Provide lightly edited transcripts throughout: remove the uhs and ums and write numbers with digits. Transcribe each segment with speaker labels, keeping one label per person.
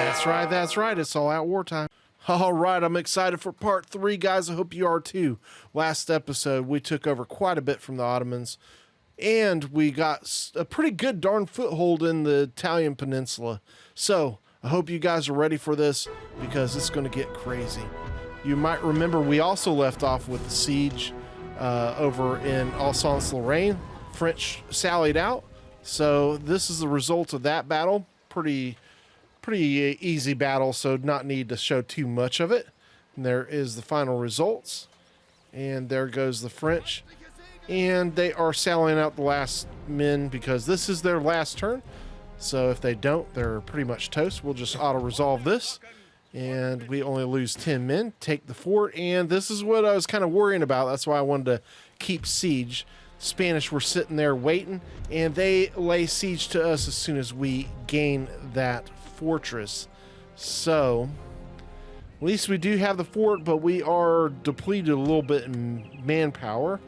Speaker 1: That's right. It's all out wartime. All right, I'm excited for part 3, guys. I hope you are too. Last episode, we took over quite a bit from the Ottomans, and we got a pretty good darn foothold in the Italian peninsula. So I hope you guys are ready for this, because it's going to get crazy. You might remember we also left off with the siege over in Alsace-Lorraine. French sallied out, so this is the result of that battle. Pretty easy battle, so not need to show too much of it. And there is the final results, and there goes the French, and they are sallying out the last men because this is their last turn. So if they don't, they're pretty much toast. We'll just auto resolve this, and we only lose 10 men, take the fort. And this is what I was kind of worrying about. That's why I wanted to keep siege. Spanish were sitting there waiting, and they lay siege to us as soon as we gain that fortress. So at least we do have the fort, but we are depleted a little bit in manpower,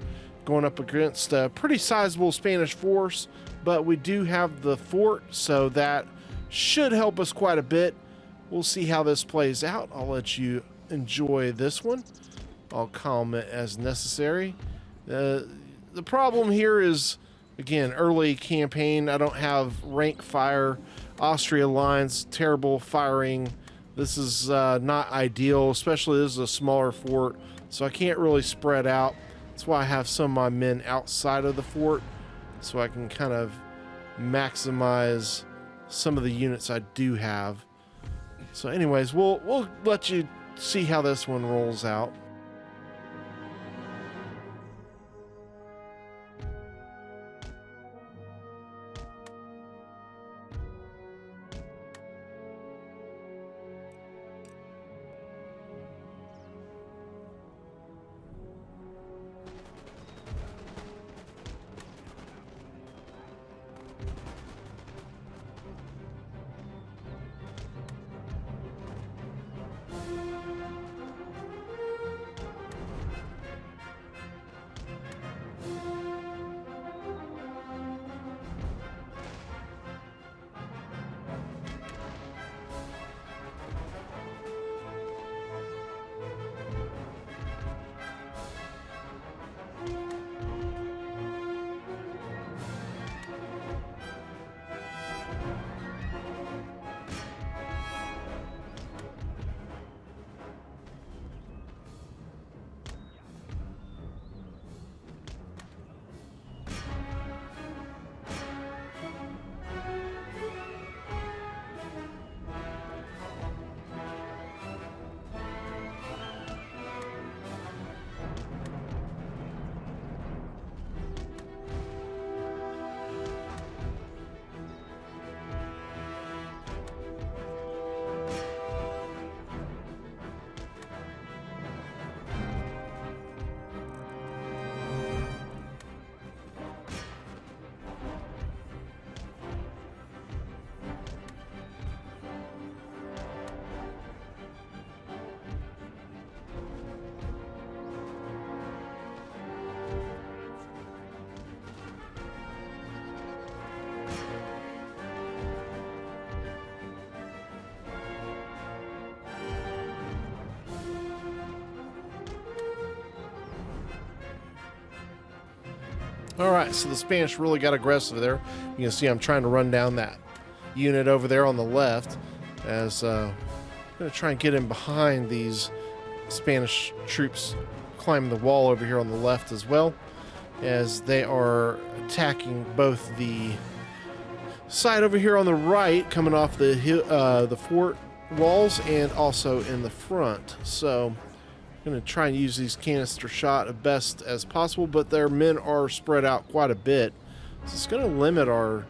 Speaker 1: going up against a pretty sizable Spanish force, but we do have the fort, so that should help us quite a bit. We'll see how this plays out. I'll let you enjoy this one. I'll comment as necessary. The problem here is, again, early campaign. I don't have rank fire. Austria lines, terrible firing. This is not ideal, especially this is a smaller fort, so I can't really spread out. That's why I have some of my men outside of the fort, so I can kind of maximize some of the units I do have. So anyways, we'll let you see how this one rolls out. Alright, so the Spanish really got aggressive there. You can see I'm trying to run down that unit over there on the left, as I'm going to try and get in behind these Spanish troops climbing the wall over here on the left as well, as they are attacking both the side over here on the right, coming off the fort walls, and also in the front. So I'm going to try and use these canister shot as best as possible, but their men are spread out quite a bit, so it's going to limit our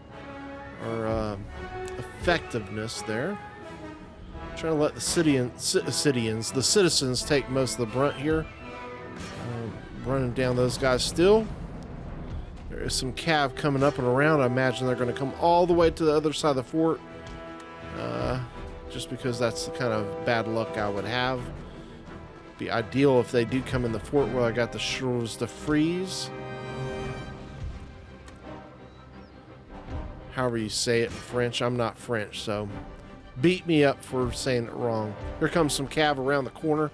Speaker 1: effectiveness there. I'm trying to let the citizens take most of the brunt here. Running down those guys still. There is some cav coming up and around. I imagine they're going to come all the way to the other side of the fort, just because that's the kind of bad luck I would have. Be ideal if they do come in the fort where I got the shores to freeze. However you say it in French. I'm not French, so beat me up for saying it wrong. Here comes some cav around the corner.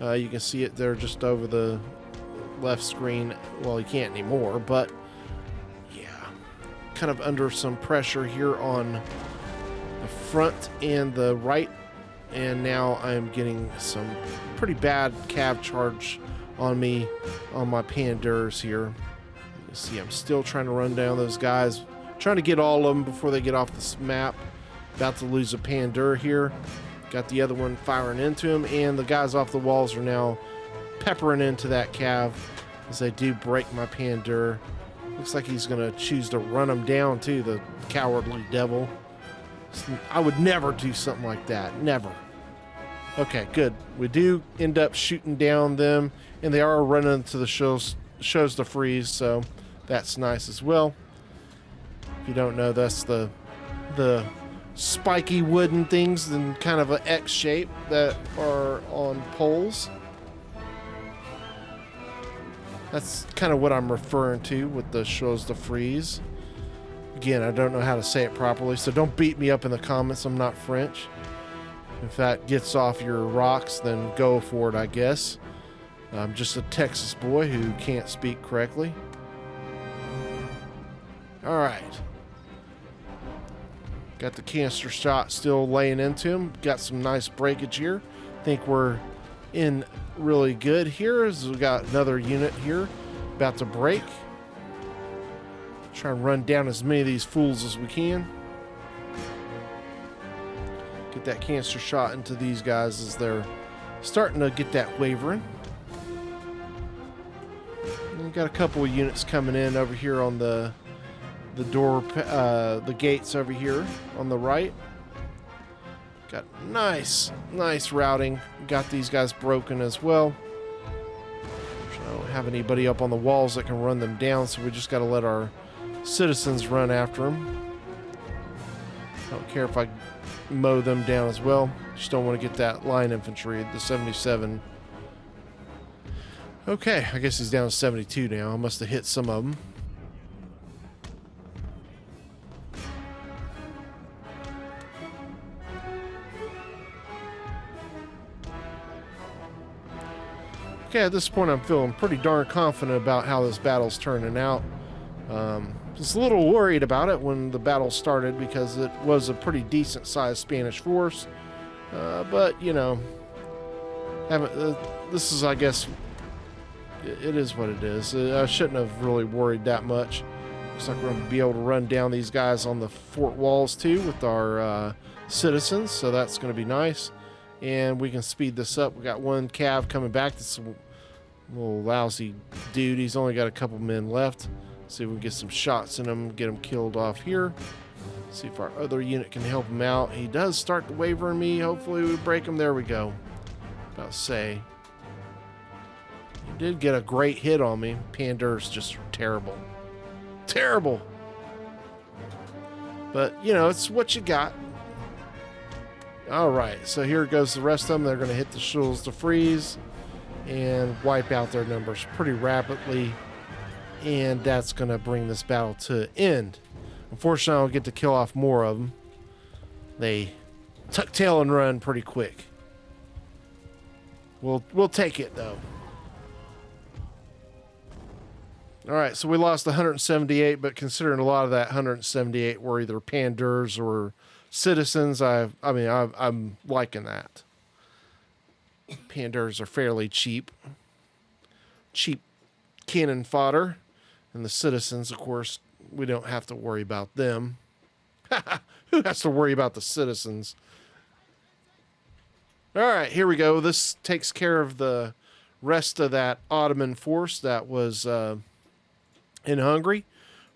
Speaker 1: You can see it there just over the left screen. Well, you can't anymore, but yeah, kind of under some pressure here on the front and the right. And now I'm getting some pretty bad cav charge on me on my Pandurs here. You see, I'm still trying to run down those guys, trying to get all of them before they get off this map. About to lose a Pandur here. Got the other one firing into him, and the guys off the walls are now peppering into that cav as they do break my Pandur. Looks like he's going to choose to run him down too, the cowardly devil. I would never do something like that. Never. Okay, good. We do end up shooting down them, and they are running into the shows to freeze, so that's nice as well. If you don't know, that's the spiky wooden things in kind of an X shape that are on poles. That's kind of what I'm referring to with the shows to freeze. Again, I don't know how to say it properly, so don't beat me up in the comments. I'm not French. If that gets off your rocks, then go for it, I guess. I'm just a Texas boy who can't speak correctly. All right. Got the canister shot still laying into him. Got some nice breakage here. Think we're in really good here as we got another unit here about to break. Try and run down as many of these fools as we can. Get that canister shot into these guys as they're starting to get that wavering. And we got a couple of units coming in over here on the door, the gates over here on the right. Got nice routing. Got these guys broken as well. I don't have anybody up on the walls that can run them down, so we just got to let our citizens run after them. Don't care if I mow them down as well. Just don't want to get that line infantry, the 77. Okay, I guess he's down to 72 now. I must have hit some of them. Okay, at this point I'm feeling pretty darn confident about how this battle's turning out. Just a little worried about it when the battle started because it was a pretty decent sized Spanish force. But, you know, this is, I guess, it is what it is. I shouldn't have really worried that much. Looks like we're going to be able to run down these guys on the fort walls too with our citizens, so that's going to be nice. And we can speed this up. We got one cav coming back. This little lousy dude. He's only got a couple men left. See if we can get some shots in him, get him killed off here. See if our other unit can help him out. He does start to waver on me. Hopefully we break him. There we go. About to say. He did get a great hit on me. Pandur's just terrible. Terrible. But, you know, it's what you got. All right, so here goes the rest of them. They're going to hit the shoals to freeze and wipe out their numbers pretty rapidly. And that's going to bring this battle to an end. Unfortunately, I'll get to kill off more of them. They tuck tail and run pretty quick. We'll take it, though. All right, so we lost 178, but considering a lot of that 178 were either Pandurs or citizens, I'm liking that. Pandurs are fairly cheap cannon fodder, and the citizens, of course, we don't have to worry about them. Who has to worry about the citizens? All right, here we go. This takes care of the rest of that Ottoman force that was in Hungary.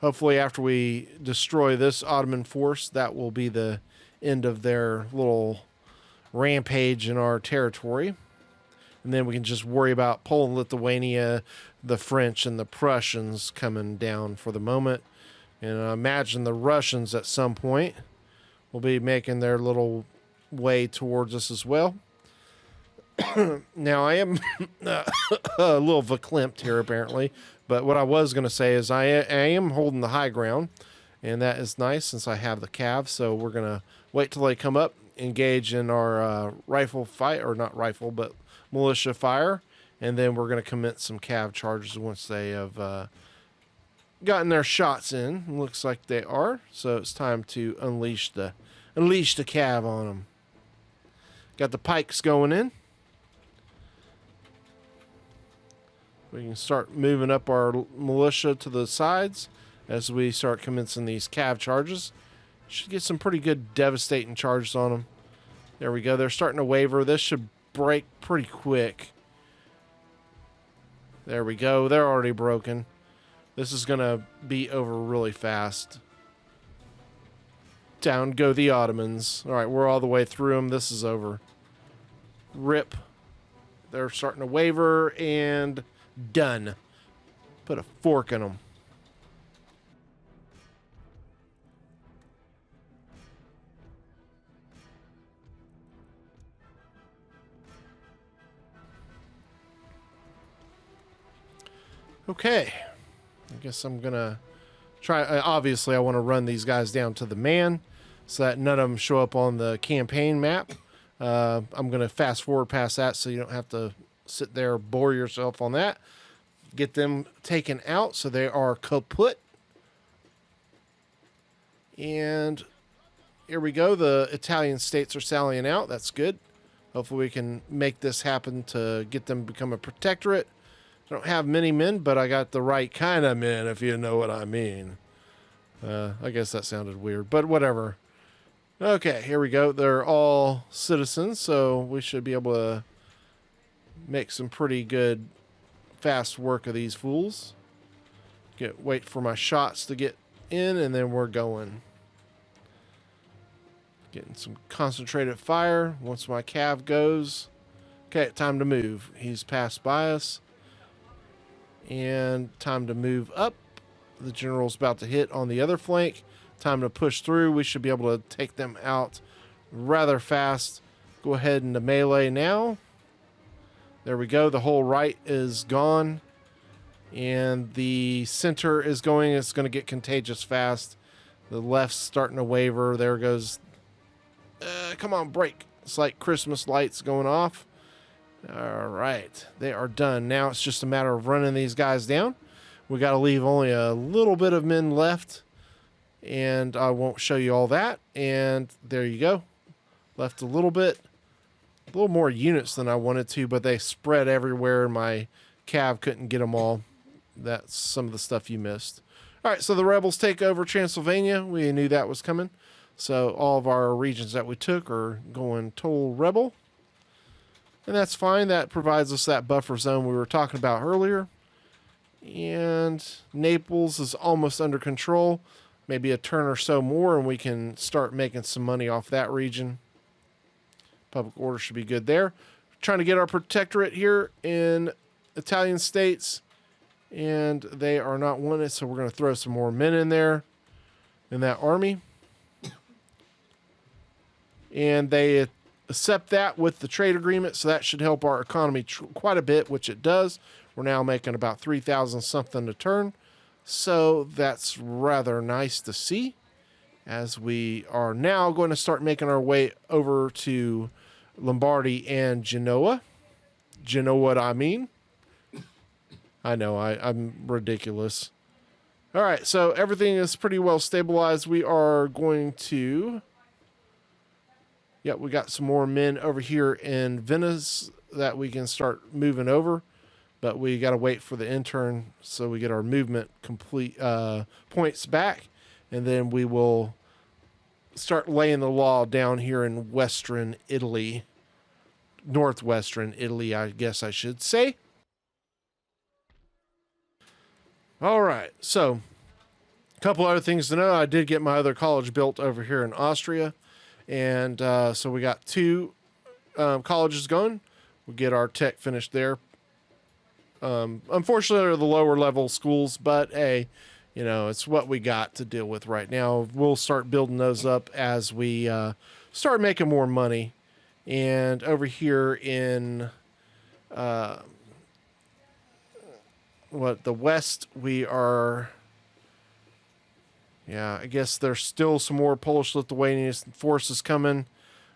Speaker 1: Hopefully after we destroy this Ottoman force, that will be the end of their little rampage in our territory. And then we can just worry about Poland, Lithuania, the French, and the Prussians coming down for the moment. And I imagine the Russians at some point will be making their little way towards us as well. Now, I am a little verklempt here, apparently. But what I was going to say is I am holding the high ground. And that is nice since I have the cav. So we're going to wait till they come up engage in our rifle fight, or not rifle, but militia fire. And then we're going to commence some cav charges once they have gotten their shots in. Looks like they are. So it's time to unleash the cav on them. Got the pikes going in. We can start moving up our militia to the sides as we start commencing these cav charges. Should get some pretty good devastating charges on them. There we go. They're starting to waver. This should break pretty quick. There we go. They're already broken. This is going to be over really fast. Down go the Ottomans. All right, we're all the way through them. This is over. Rip. They're starting to waver, and done. Put a fork in them. Okay. I guess I'm going to try. Obviously, I want to run these guys down to the man so that none of them show up on the campaign map. I'm going to fast forward past that so you don't have to sit there, bore yourself on that. Get them taken out so they are kaput. And here we go. The Italian states are sallying out. That's good. Hopefully we can make this happen to get them to become a protectorate. I don't have many men, but I got the right kind of men, if you know what I mean. I guess that sounded weird, but whatever. Okay, here we go. They're all citizens, so we should be able to make some pretty good fast work of these fools. Wait for my shots to get in, and then we're going. Getting some concentrated fire once my cav goes. Okay, time to move. He's passed by us. And time to move up. The general's about to hit on the other flank. Time to push through. We should be able to take them out rather fast. Go ahead into melee now. There we go. The whole right is gone. And the center is going. It's going to get contagious fast. The left's starting to waver. There goes. Come on, break. It's like Christmas lights going off. All right. They are done. Now it's just a matter of running these guys down. We got to leave only a little bit of men left. And I won't show you all that. And there you go. Left a little bit. A little more units than I wanted to, but they spread everywhere. And my cav couldn't get them all. That's some of the stuff you missed. All right, so the rebels take over Transylvania. We knew that was coming. So all of our regions that we took are going total rebel. And that's fine. That provides us that buffer zone we were talking about earlier. And Naples is almost under control. Maybe a turn or so more, and we can start making some money off that region. Public order should be good there. Trying to get our protectorate here in Italian states. And they are not wanted, so we're going to throw some more men in there in that army. And they accept that with the trade agreement, so that should help our economy quite a bit, which it does. We're now making about 3,000 something a turn, so that's rather nice to see, as we are now going to start making our way over to Lombardy and Genoa. You know what I mean? I know, I'm ridiculous. All right, so everything is pretty well stabilized. We are going to... Yep, we got some more men over here in Venice that we can start moving over. But we got to wait for the intern so we get our movement complete points back. And then we will start laying the law down here in Western Italy. Northwestern Italy, I guess I should say. All right, so a couple other things to know. I did get my other college built over here in Austria. And so we got 2 colleges going. We'll get our tech finished there. Unfortunately, they're the lower level schools, but hey, you know, it's what we got to deal with right now. We'll start building those up as we start making more money. And over here in the West, we are... Yeah, I guess there's still some more Polish-Lithuanian forces coming.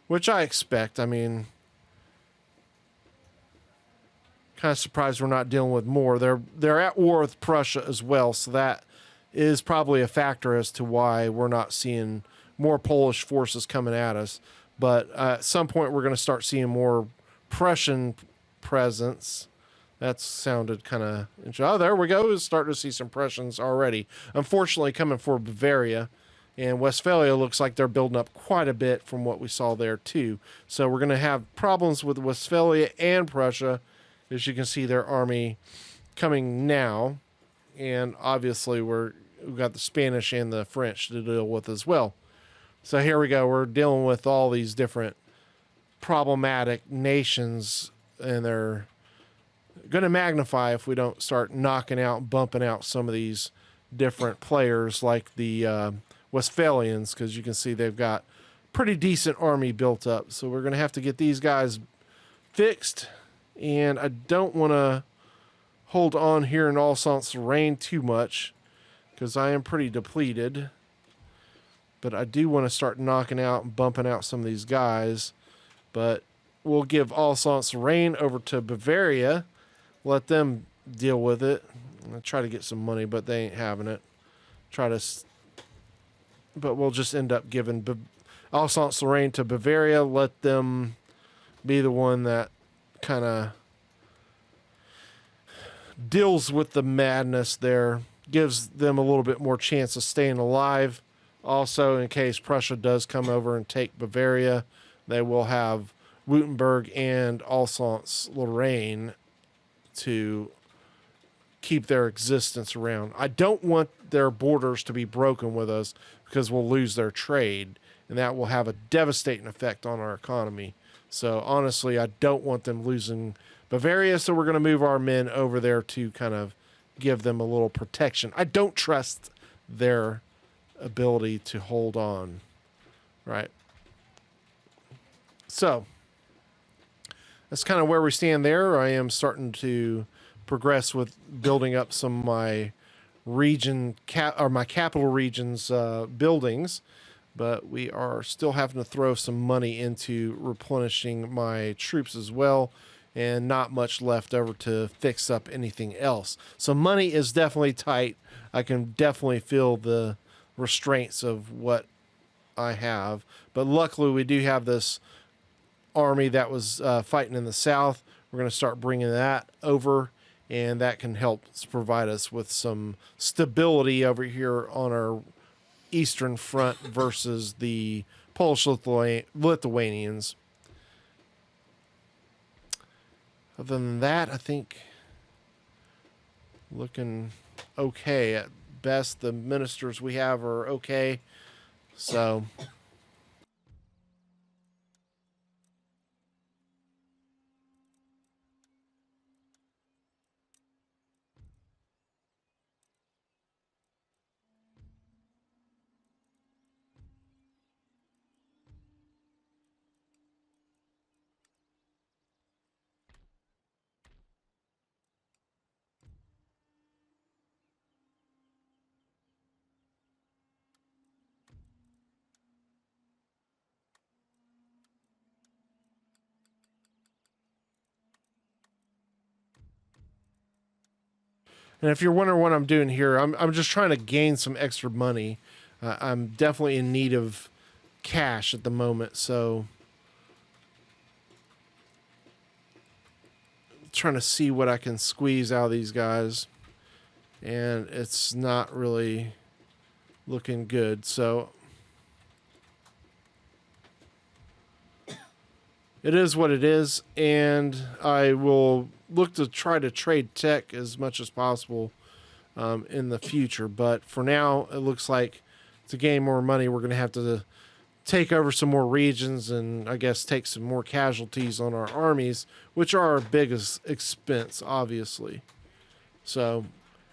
Speaker 1: which I expect. I mean, kind of surprised we're not dealing with more. They're at war with Prussia as well, so that is probably a factor as to why we're not seeing more Polish forces coming at us. But at some point, we're going to start seeing more Prussian presence. That sounded kind of interesting. Oh, there we go. We're starting to see some Prussians already. Unfortunately, coming for Bavaria. And Westphalia looks like they're building up quite a bit from what we saw there, too. So we're going to have problems with Westphalia and Prussia. As you can see, their army coming now. And obviously, we've got the Spanish and the French to deal with as well. So here we go. We're dealing with all these different problematic nations, and they're going to magnify if we don't start knocking out, bumping out some of these different players like the Westphalians, because you can see they've got pretty decent army built up. So we're going to have to get these guys fixed, and I don't want to hold on here in Alsace-Lorraine too much because I am pretty depleted. But I do want to start knocking out and bumping out some of these guys. But we'll give Alsace-Lorraine over to Bavaria. Let them deal with it. I'll try to get some money, but they ain't having it. But we'll just end up giving Alsace-Lorraine to Bavaria. Let them be the one that kind of deals with the madness there. Gives them a little bit more chance of staying alive. Also, in case Prussia does come over and take Bavaria, they will have Württemberg and Alsace-Lorraine to keep their existence around. I don't want their borders to be broken with us because we'll lose their trade, and that will have a devastating effect on our economy. So, honestly, I don't want them losing Bavaria, so we're going to move our men over there to kind of give them a little protection. I don't trust their ability to hold on, right? So that's kind of where we stand there. I am starting to progress with building up some of my my capital regions buildings, but we are still having to throw some money into replenishing my troops as well, and not much left over to fix up anything else. So money is definitely tight. I can definitely feel the restraints of what I have, but luckily we do have this army that was fighting in the south. We're going to start bringing that over, and that can help provide us with some stability over here on our eastern front versus the Polish Lithuanians. Other than that, I think looking okay. At best, the ministers we have are okay. So and if you're wondering what I'm doing here, I'm just trying to gain some extra money. I'm definitely in need of cash at the moment, so trying to see what I can squeeze out of these guys, and it's not really looking good. So it is what it is, and I will look to try to trade tech as much as possible in the future. But for now, it looks like to gain more money, we're going to have to take over some more regions and I guess take some more casualties on our armies, which are our biggest expense, obviously. So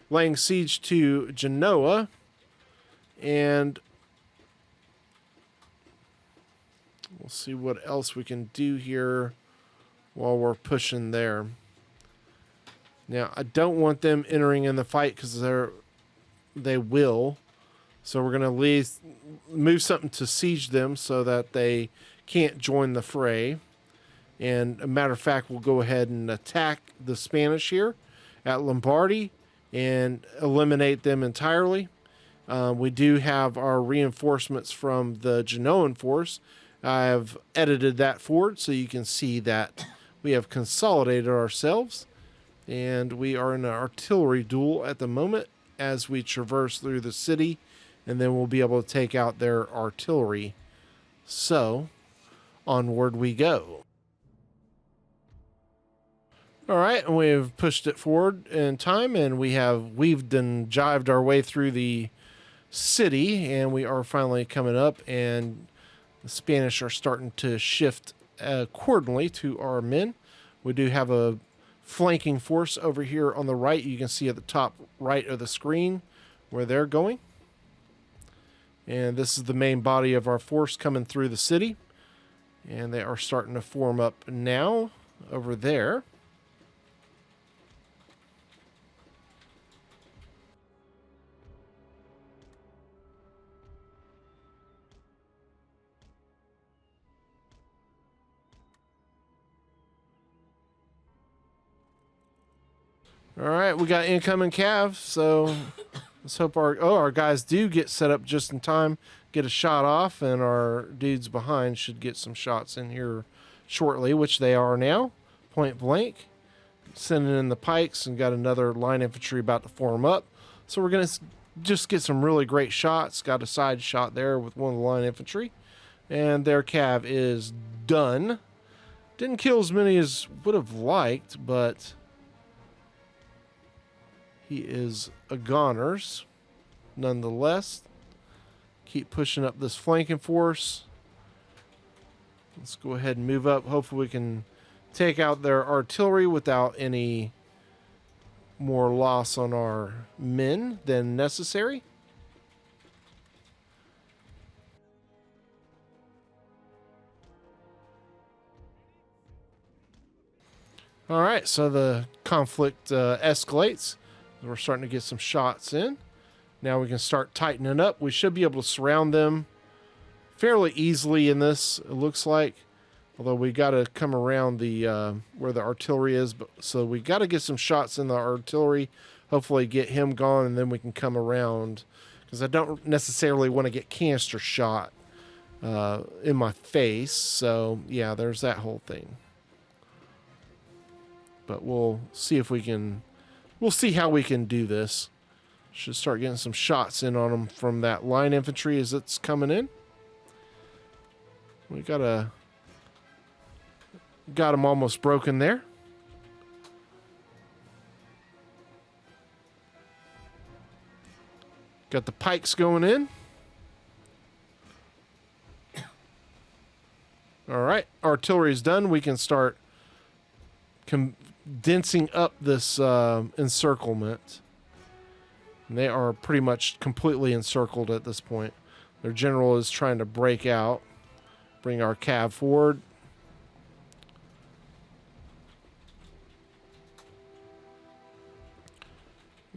Speaker 1: laying siege to Genoa, and we'll see what else we can do here while we're pushing there. Now, I don't want them entering in the fight because they will. So we're going to move something to siege them so that they can't join the fray. And a matter of fact, we'll go ahead and attack the Spanish here at Lombardi and eliminate them entirely. We do have our reinforcements from the Genoan force. I have edited that forward so you can see that we have consolidated ourselves. And we are in an artillery duel at the moment as we traverse through the city. And then we'll be able to take out their artillery. So, onward we go. All right, and we've pushed it forward in time, and we have weaved and jived our way through the city, and we are finally coming up, and the Spanish are starting to shift accordingly to our men. We do have a flanking force over here on the right. You can see at the top right of the screen where they're going. And this is the main body of our force coming through the city. And they are starting to form up now over there. All right, we got incoming cav, so let's hope our guys do get set up just in time, get a shot off, and our dudes behind should get some shots in here shortly, which they are now, point blank. Sending in the pikes and got another line infantry about to form up. So we're going to just get some really great shots. Got a side shot there with one of the line infantry. And their cav is done. Didn't kill as many as would have liked, but he is a goners nonetheless. Keep pushing up this flanking force. Let's go ahead and move up. Hopefully we can take out their artillery without any more loss on our men than necessary. All right, so the conflict escalates. We're starting to get some shots in. Now we can start tightening up. We should be able to surround them fairly easily in this, it looks like. Although we got to come around the where the artillery is. So we got to get some shots in the artillery. Hopefully get him gone, and then we can come around. Because I don't necessarily want to get canister shot in my face. So, yeah, there's that whole thing. But we'll see if we can... We'll see how we can do this. Should start getting some shots in on them from that line infantry as it's coming in. We got them almost broken there. Got the pikes going in. All right, artillery is done. We can start condensing up this encirclement. And they are pretty much completely encircled at this point. Their general is trying to break out. Bring our cav forward.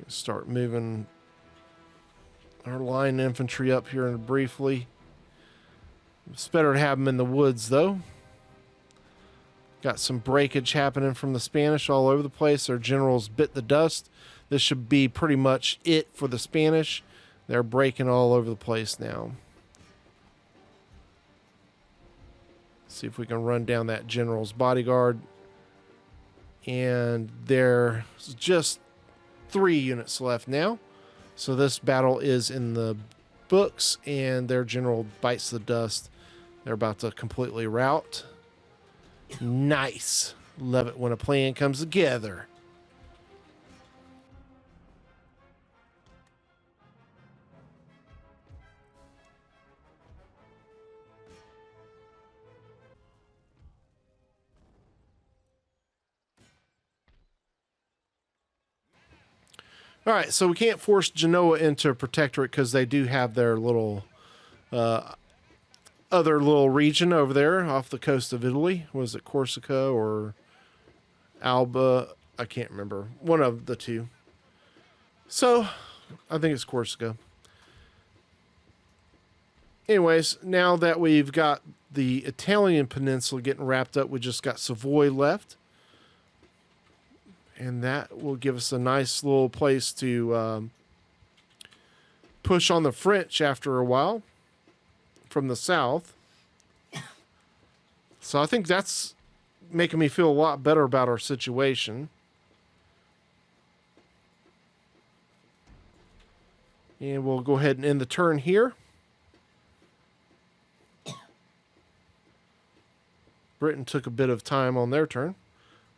Speaker 1: Start moving our line infantry up here briefly. It's better to have them in the woods, though. Got some breakage happening from the Spanish all over the place. Their generals bit the dust. This should be pretty much it for the Spanish. They're breaking all over the place now. See if we can run down that general's bodyguard. And there's just 3 units left now. So this battle is in the books, and their general bites the dust. They're about to completely rout. Nice. Love it when a plan comes together. All right, so we can't force Genoa into a protectorate because they do have their little other little region over there off the coast of Italy. Was it Corsica or Alba? I can't remember. One of the two. So, I think it's Corsica. Anyways, now that we've got the Italian peninsula getting wrapped up. We just got Savoy left. And that will give us a nice little place to push on the French after a while from the south. So I think that's making me feel a lot better about our situation. And we'll go ahead and end the turn here. Britain took a bit of time on their turn.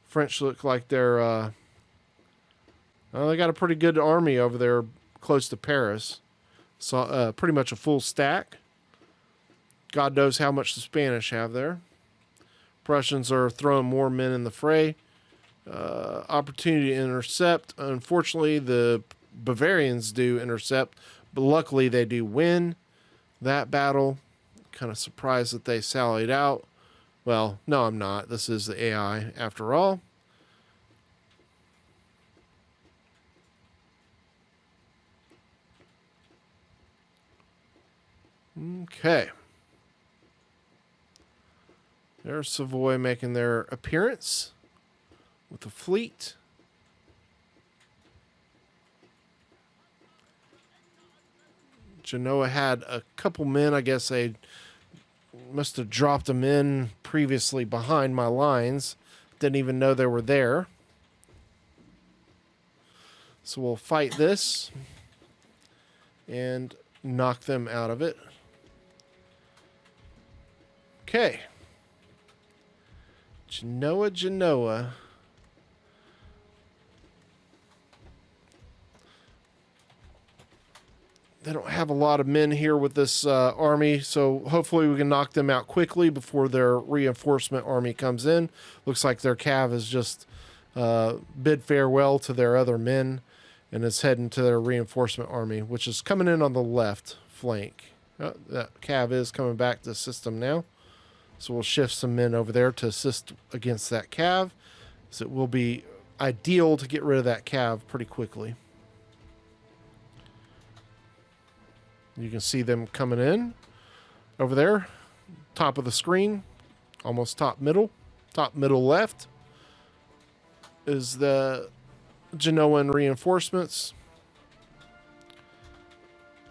Speaker 1: French look like they're... they got a pretty good army over there close to Paris. So pretty much a full stack. God knows how much the Spanish have there. Prussians are throwing more men in the fray. Opportunity to intercept. Unfortunately, the Bavarians do intercept, but luckily they do win that battle. Kind of surprised that they sallied out. Well, no, I'm not. This is the AI after all. Okay. There's Savoy making their appearance with the fleet. Genoa had a couple men. I guess they must have dropped them in previously behind my lines. Didn't even know they were there. So we'll fight this and knock them out of it. Okay. Genoa. They don't have a lot of men here with this army, so hopefully we can knock them out quickly before their reinforcement army comes in. Looks like their cav has just bid farewell to their other men and is heading to their reinforcement army, which is coming in on the left flank. That cav is coming back to system now. So we'll shift some men over there to assist against that cav. So it will be ideal to get rid of that cav pretty quickly. You can see them coming in over there. Top of the screen. Almost top middle. Top middle left is the Genoan reinforcements.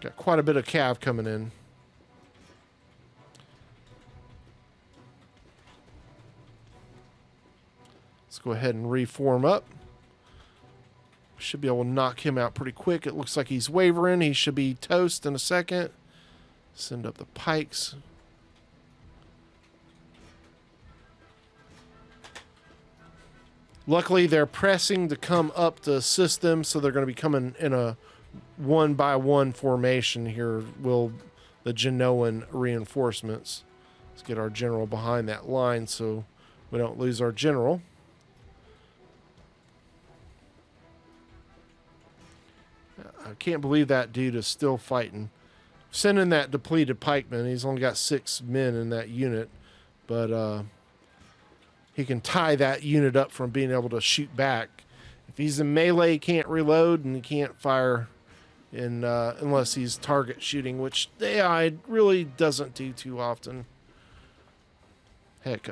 Speaker 1: Got quite a bit of cav coming in. Let's go ahead and reform up. Should be able to knock him out pretty quick. It looks like he's wavering. He should be toast in a second. Send up the pikes. Luckily, they're pressing to come up to assist them, so they're going to be coming in a one-by-one formation here. Will the Genoan reinforcements. Let's get our general behind that line so we don't lose our general. I can't believe that dude is still fighting. Sending that depleted pikeman. He's only got 6 men in that unit. But he can tie that unit up from being able to shoot back. If he's in melee, he can't reload and he can't fire unless he's target shooting, which the AI really doesn't do too often. Heck,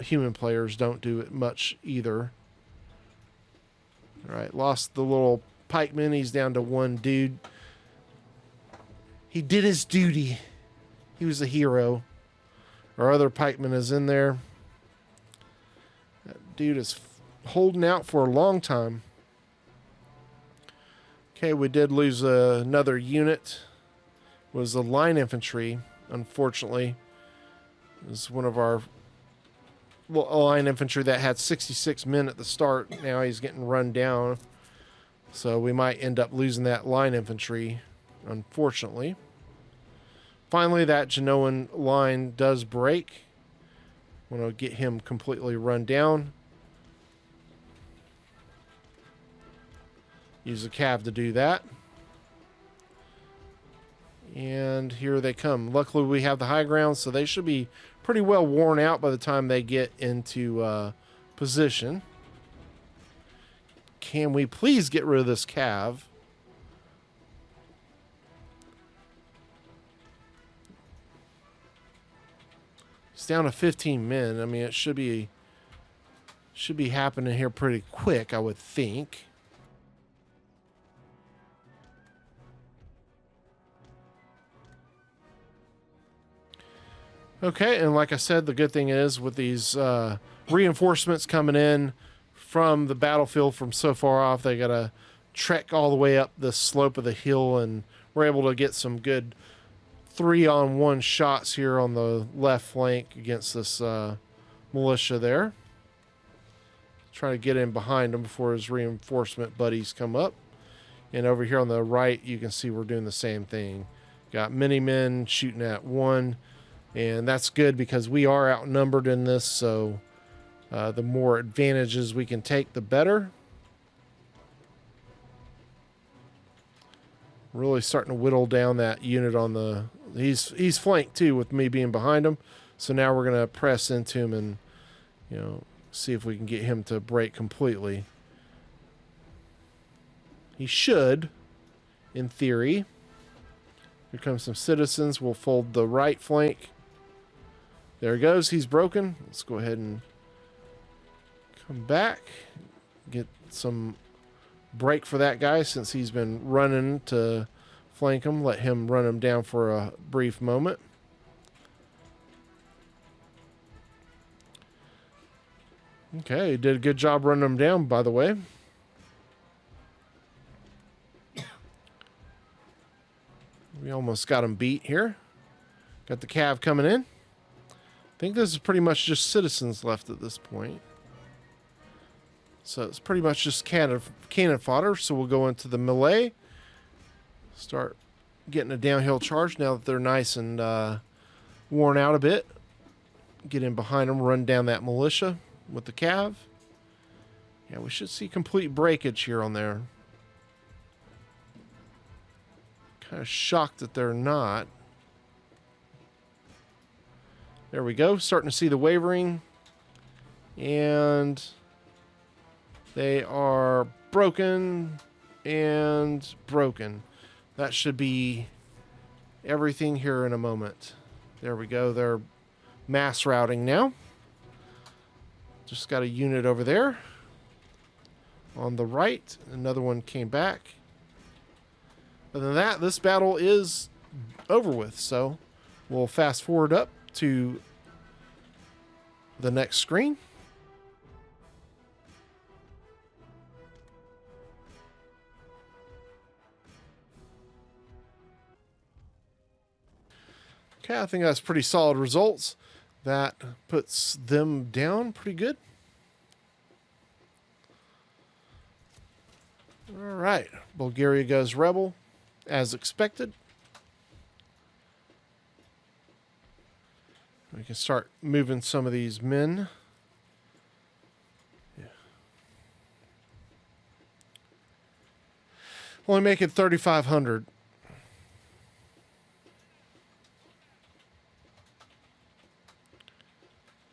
Speaker 1: human players don't do it much either. All right, lost the little pikeman. He's down to 1 dude. He did his duty. He was a hero. Our other pikeman is in there. That dude is holding out for a long time. Okay, we did lose another unit. It was the line infantry, unfortunately. It was one of our line infantry that had 66 men at the start. Now he's getting run down. So we might end up losing that line infantry, unfortunately. Finally, that Genoan line does break. I want to get him completely run down. Use the cav to do that. And here they come. Luckily, we have the high ground, so they should be pretty well worn out by the time they get into position. Can we please get rid of this cav? It's down to 15 men. I mean, it should be happening here pretty quick, I would think. Okay, and like I said, the good thing is with these reinforcements coming in from the battlefield from so far off, they got to trek all the way up the slope of the hill, and we're able to get some good 3-on-1 shots here on the left flank against this militia there. Try to get in behind him before his reinforcement buddies come up. And over here on the right, you can see we're doing the same thing. Got many men shooting at one. And that's good because we are outnumbered in this, so the more advantages we can take, the better. Really starting to whittle down that unit on the... He's flanked too with me being behind him. So now we're going to press into him and, you know, see if we can get him to break completely. He should, in theory. Here comes some citizens. We'll fold the right flank. There he goes. He's broken. Let's go ahead and come back. Get some break for that guy since he's been running to flank him. Let him run him down for a brief moment. Okay, he did a good job running him down, by the way. We almost got him beat here. Got the cav coming in. I think this is pretty much just citizens left at this point. So it's pretty much just cannon fodder. So we'll go into the melee. Start getting a downhill charge now that they're nice and worn out a bit. Get in behind them, run down that militia with the cav. Yeah, we should see complete breakage here on there. Kind of shocked that they're not. There we go. Starting to see the wavering. And they are broken and broken. That should be everything here in a moment. There we go. They're mass routing now. Just got a unit over there. On the right, another one came back. Other than that, this battle is over with. So we'll fast forward up to the next screen. Okay, I think that's pretty solid results. That puts them down pretty good. All right, Bulgaria goes rebel, as expected. We can start moving some of these men. Yeah. Only make it 3,500.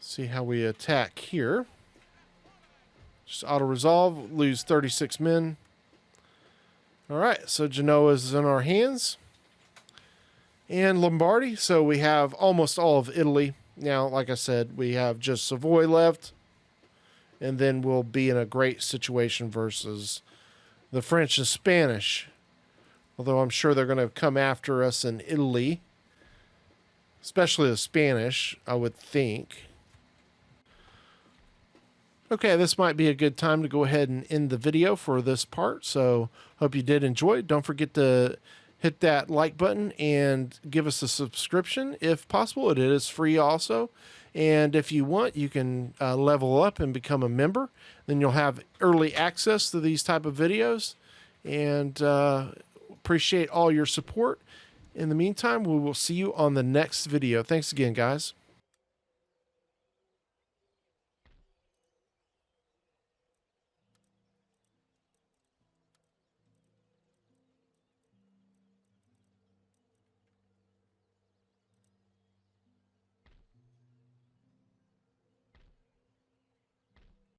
Speaker 1: See how we attack here. Just auto-resolve, lose 36 men. All right, so Genoa is in our hands. And Lombardi, so we have almost all of Italy. Now, like I said, we have just Savoy left. And then we'll be in a great situation versus the French and Spanish. Although I'm sure they're going to come after us in Italy. Especially the Spanish, I would think. Okay, this might be a good time to go ahead and end the video for this part. So, hope you did enjoy. Don't forget to hit that like button and give us a subscription if possible. It is free also. And if you want, you can level up and become a member. Then you'll have early access to these type of videos. And appreciate all your support. In the meantime, we will see you on the next video. Thanks again, guys.